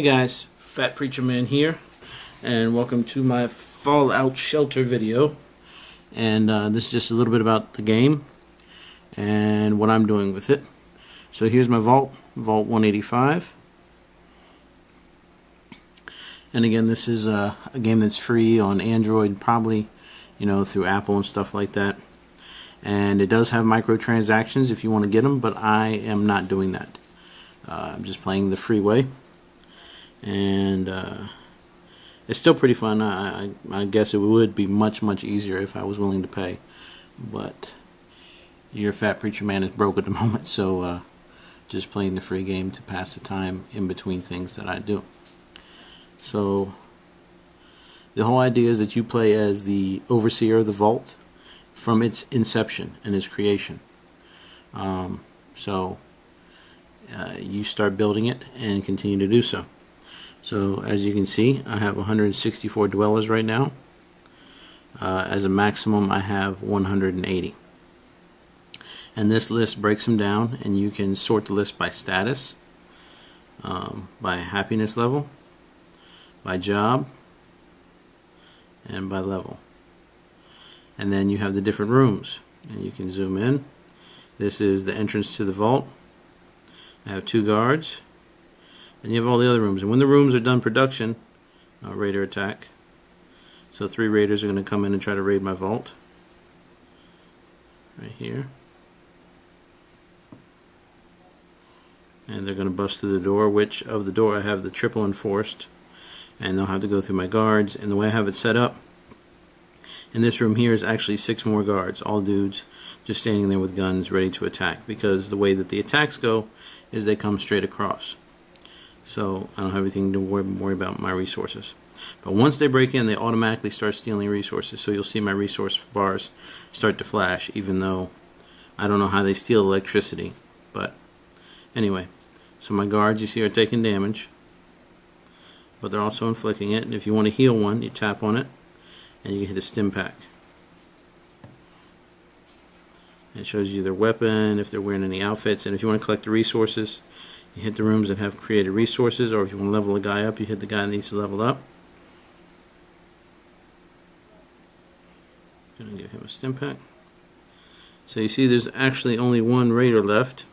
Hey guys, Fat Preacher Man here, and welcome to my Fallout Shelter video. And this is just a little bit about the game and what I'm doing with it. So here's my vault, Vault 185. And again, this is a game that's free on Android, probably, through Apple and stuff like that. And it does have microtransactions if you want to get them, but I am not doing that. I'm just playing the free way. And it's still pretty fun. I guess it would be much easier if I was willing to pay, but your Fat Preacher Man is broke at the moment, so just playing the free game to pass the time in between things that I do. So the whole idea is that you play as the overseer of the vault from its inception and its creation. You start building it and continue to do so. So as you can see, I have 164 dwellers right now. As a maximum, I have 180. And this list breaks them down, and you can sort the list by status, by happiness level, by job, and by level. And then you have the different rooms, and you can zoom in. This is the entrance to the vault. I have 2 guards. And you have all the other rooms. And when the rooms are done production, raider attack. So 3 raiders are going to come in and try to raid my vault. Right here. And they're going to bust through the door, which of the door I have the triple enforced. And they'll have to go through my guards. And the way I have it set up, in this room here is actually 6 more guards, all dudes, just standing there with guns ready to attack. Because the way that the attacks go is they come straight across. So I don't have anything to worry about my resources. But once they break in, they automatically start stealing resources. So you'll see my resource bars start to flash, even though I don't know how they steal electricity. But anyway, so my guards, you see, are taking damage, but they're also inflicting it. And if you want to heal one, you tap on it, and you can hit a stim pack. It shows you their weapon, if they're wearing any outfits, and if you want to collect the resources, you hit the rooms that have created resources, or if you want to level a guy up, you hit the guy that needs to level up. Gonna give him a stim pack. So you see there's actually only 1 raider left.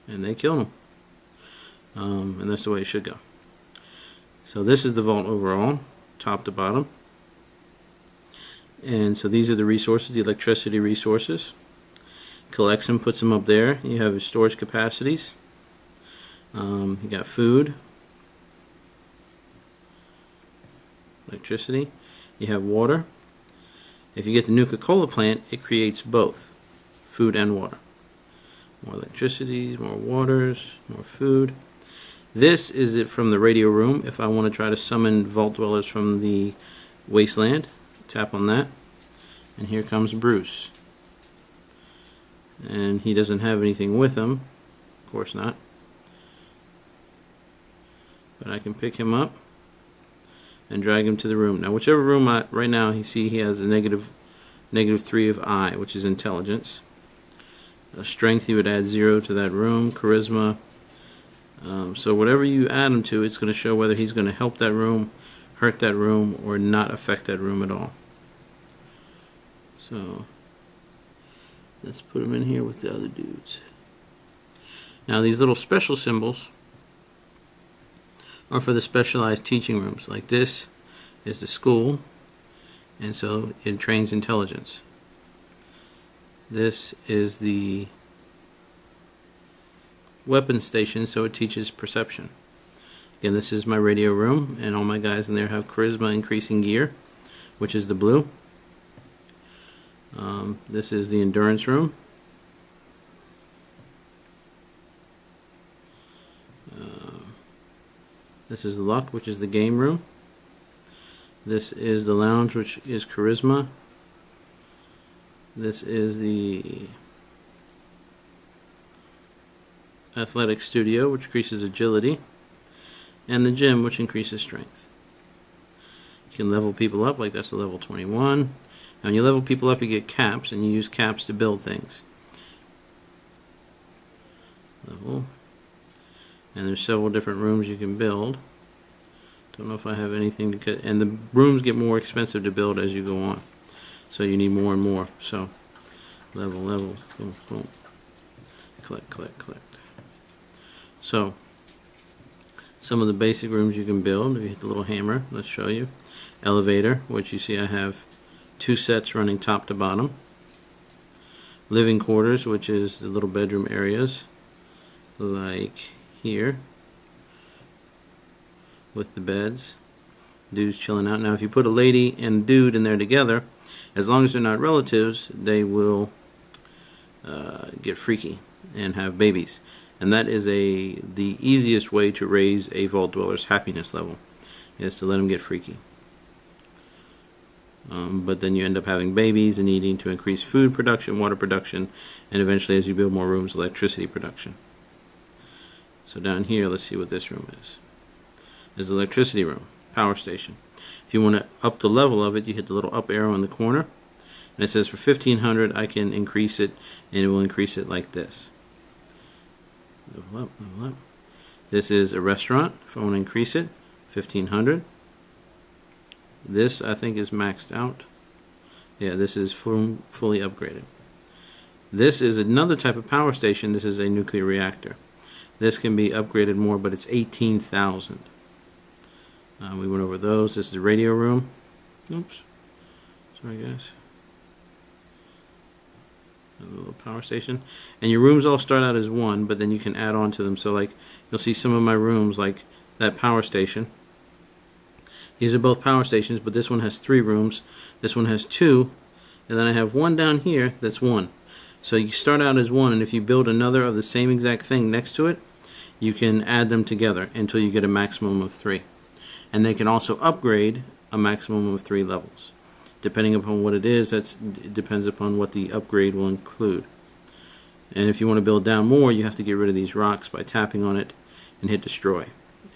And they kill him. And that's the way it should go. So this is the vault overall, top to bottom. And so these are the resources, the electricity resources. Collects them, puts them up there. You have your storage capacities. You got food, electricity. You have water. If you get the Nuka-Cola plant, it creates both food and water. More electricity, more waters, more food. This is it from the radio room. If I want to try to summon vault dwellers from the wasteland, tap on that, and here comes Bruce. And he doesn't have anything with him, of course not, but I can pick him up and drag him to the room. Now whichever room right now he has a negative 3 of I, which is intelligence. Strength, you would add 0 to that room. Charisma, so whatever you add him to, it's going to show whether he's going to help that room, hurt that room, or not affect that room at all. So let's put them in here with the other dudes. Now these little special symbols are for the specialized teaching rooms. Like this is the school, and so it trains intelligence. This is the weapons station, so it teaches perception. Again, this is my radio room, and all my guys in there have charisma increasing gear, which is the blue. This is the endurance room. This is the luck, which is the game room. This is the lounge, which is charisma. This is the athletic studio, which increases agility. And the gym, which increases strength. You can level people up, like that's a level 21. Now when you level people up, you get caps, and you use caps to build things. level. And there's several different rooms you can build. Don't know if I have anything to get, and the rooms get more expensive to build as you go on. So you need more and more. So level, level, boom, boom. Collect, collect, collect. So some of the basic rooms you can build, if you hit the little hammer, let's show you. Elevator, which you see I have 2 sets running top to bottom. Living quarters, which is the little bedroom areas, like here, with the beds. Dudes chilling out. Now if you put a lady and dude in there together, as long as they're not relatives, they will get freaky and have babies. And that is the easiest way to raise a vault dweller's happiness level, is to let them get freaky. But then you end up having babies and needing to increase food production, water production, and eventually, as you build more rooms, electricity production. So down here, let's see what this room is. There's the electricity room, power station. If you want to up the level of it, you hit the little up arrow in the corner, and it says for 1500 I can increase it, and it will increase it like this. Level up, level up. This is a restaurant. If I want to increase it, 1500. This I think is maxed out. Yeah, this is fully upgraded. This is another type of power station. This is a nuclear reactor. This can be upgraded more, but it's 18,000. We went over those. This is the radio room. Oops. Sorry, guys. A little power station. And your rooms all start out as 1, but then you can add on to them. So, like, you'll see some of my rooms, like that power station. These are both power stations, but this one has 3 rooms. This one has 2. And then I have one down here that's 1. So you start out as 1, and if you build another of the same exact thing next to it, you can add them together until you get a maximum of 3. And they can also upgrade a maximum of 3 levels. Depending upon what it is, it depends upon what the upgrade will include. And if you want to build down more, you have to get rid of these rocks by tapping on it and hit destroy,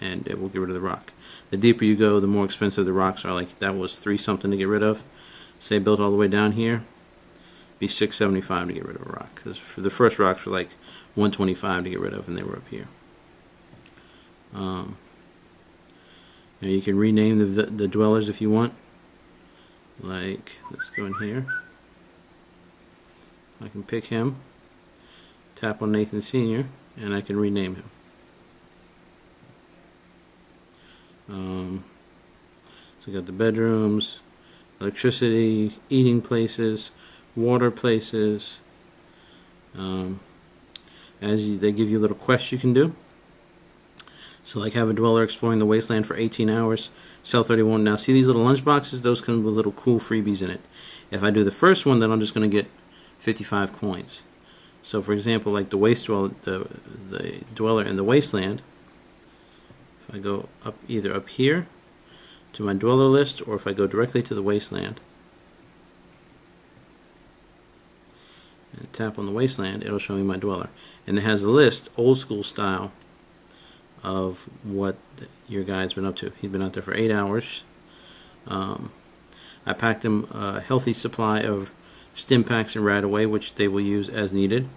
and it will get rid of the rock. The deeper you go, the more expensive the rocks are. Like that was 3 something to get rid of. Say built all the way down here, be $675 to get rid of a rock. Because for the first rocks were like $125 to get rid of, and they were up here. You can rename the dwellers if you want. Like, let's go in here. I can pick him, tap on Nathan Sr., and I can rename him. So we got the bedrooms, electricity, eating places, water places. They give you little quests you can do. So like have a dweller exploring the wasteland for 18 hours, sell 31. Now see these little lunch boxes? Those come with little cool freebies in it. If I do the first one, then I'm just going to get 55 coins. So for example, like the the dweller in the wasteland, if I go up either up here to my dweller list, or if I go directly to the wasteland and tap on the wasteland, it'll show me my dweller. And it has a list, old school style, of what your guy's been up to. He's been out there for 8 hours. I packed him a healthy supply of stim packs and Radaway, which they will use as needed.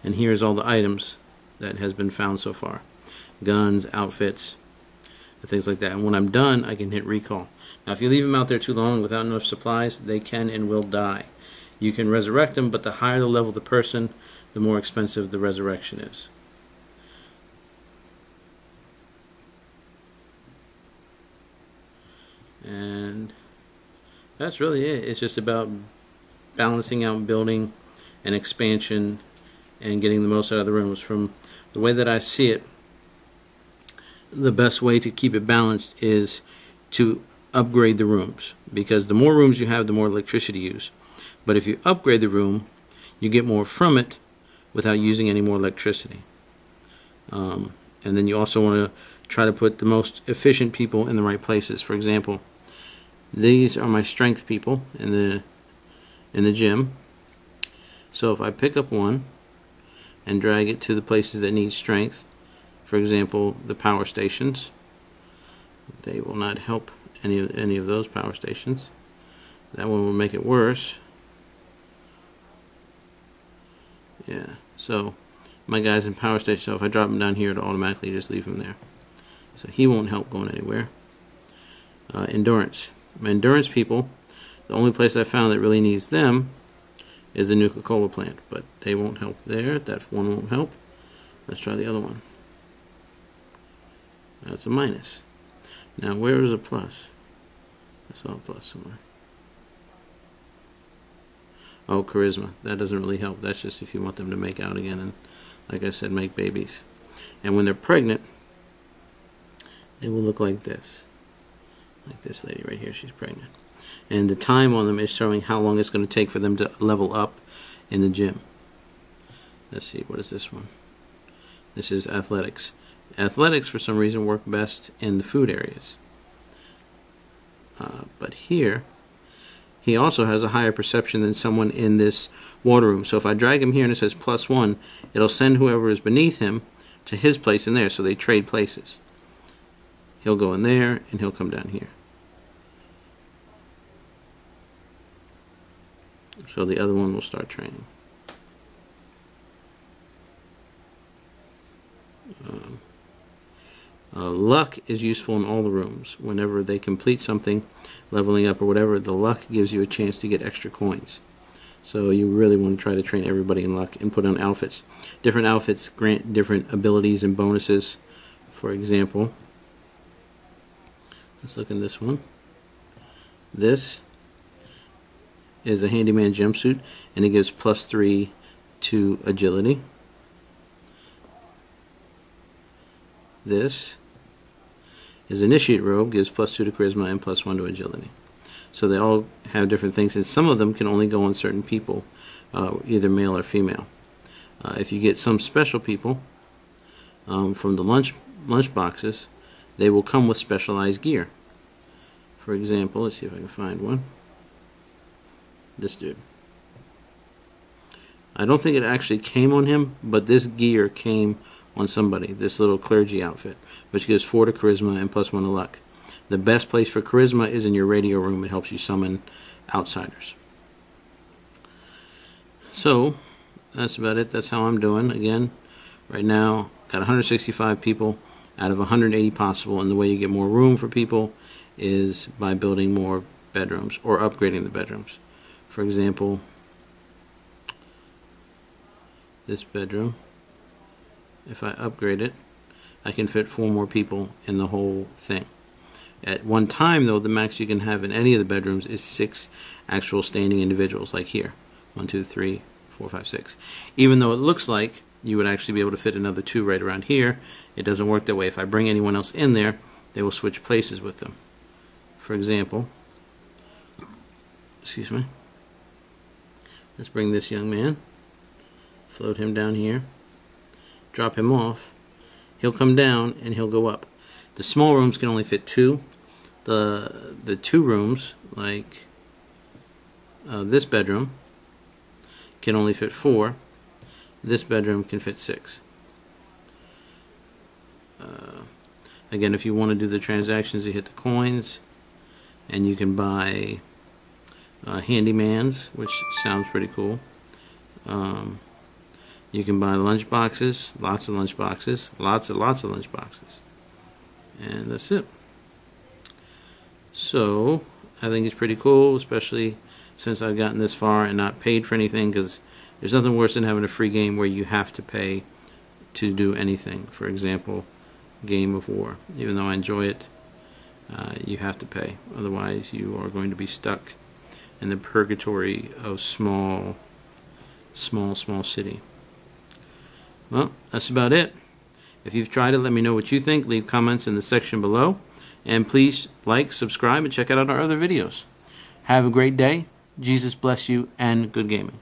And here's all the items that has been found so far. Guns, outfits, and things like that. And when I'm done, I can hit recall. Now if you leave them out there too long without enough supplies, they can and will die. You can resurrect them, but the higher the level of the person, the more expensive the resurrection is. And that's really it. It's just about balancing out building and expansion and getting the most out of the rooms. From the way that I see it, the best way to keep it balanced is to upgrade the rooms, because the more rooms you have, the more electricity you use. But if you upgrade the room, you get more from it without using any more electricity. And then you also want to try to put the most efficient people in the right places. For example, these are my strength people in the gym. So if I pick up one and drag it to the places that need strength, for example, the power stations, they will not help any of those power stations. That one will make it worse. Yeah, so my guys in power stage, so if I drop him down here, it'll automatically just leave him there. So he won't help going anywhere. Endurance. My endurance people, the only place I found that really needs them is the Nuka-Cola plant, but they won't help there. That one won't help. Let's try the other one. That's a minus. Now where is a plus? I saw a plus somewhere. Oh, charisma. That doesn't really help. That's just if you want them to make out again and, like I said, make babies. And when they're pregnant, they will look like this. Like this lady right here, she's pregnant. And the time on them is showing how long it's going to take for them to level up in the gym. Let's see, what is this one? This is athletics. Athletics, for some reason, work best in the food areas. But here, he also has a higher perception than someone in this water room. So if I drag him here and it says +1, it'll send whoever is beneath him to his place in there, so they trade places. He'll go in there, and he'll come down here. So the other one will start training. Luck is useful in all the rooms. Whenever they complete something, leveling up or whatever, the luck gives you a chance to get extra coins. So you really want to try to train everybody in luck and put on outfits. Different outfits grant different abilities and bonuses. For example, let's look in this one. This is a handyman jumpsuit, and it gives +3 to agility. This is initiate robe, gives +2 to charisma and +1 to agility. So they all have different things, and some of them can only go on certain people, either male or female. If you get some special people from the lunch boxes, they will come with specialized gear. For example, let's see if I can find one. This dude. I don't think it actually came on him, but this gear came on somebody, this little clergy outfit, which gives 4 to charisma and +1 to luck. The best place for charisma is in your radio room. It helps you summon outsiders. So that's about it. That's how I'm doing. Again, right now, got 165 people out of 180 possible, and the way you get more room for people is by building more bedrooms or upgrading the bedrooms. For example, this bedroom, if I upgrade it, I can fit 4 more people in the whole thing. At one time, though, the max you can have in any of the bedrooms is 6 actual standing individuals, like here. 1, 2, 3, 4, 5, 6. Even though it looks like you would actually be able to fit another 2 right around here, it doesn't work that way. If I bring anyone else in there, they will switch places with them. For example, excuse me, let's bring this young man, float him down here, drop him off, he'll come down and he'll go up. The small rooms can only fit 2. The 2 rooms, like this bedroom, can only fit 4. This bedroom can fit 6. Again, if you want to do the transactions, you hit the coins, and you can buy handymans, which sounds pretty cool. You can buy lunch boxes, lots of lunch boxes, lots of lunch boxes. And that's it. So I think it's pretty cool, especially since I've gotten this far and not paid for anything, because there's nothing worse than having a free game where you have to pay to do anything. For example, Game of War. Even though I enjoy it, you have to pay. Otherwise you are going to be stuck in the purgatory of small city. Well, that's about it. If you've tried it, let me know what you think. Leave comments in the section below. And please like, subscribe, and check out our other videos. Have a great day. Jesus bless you, and good gaming.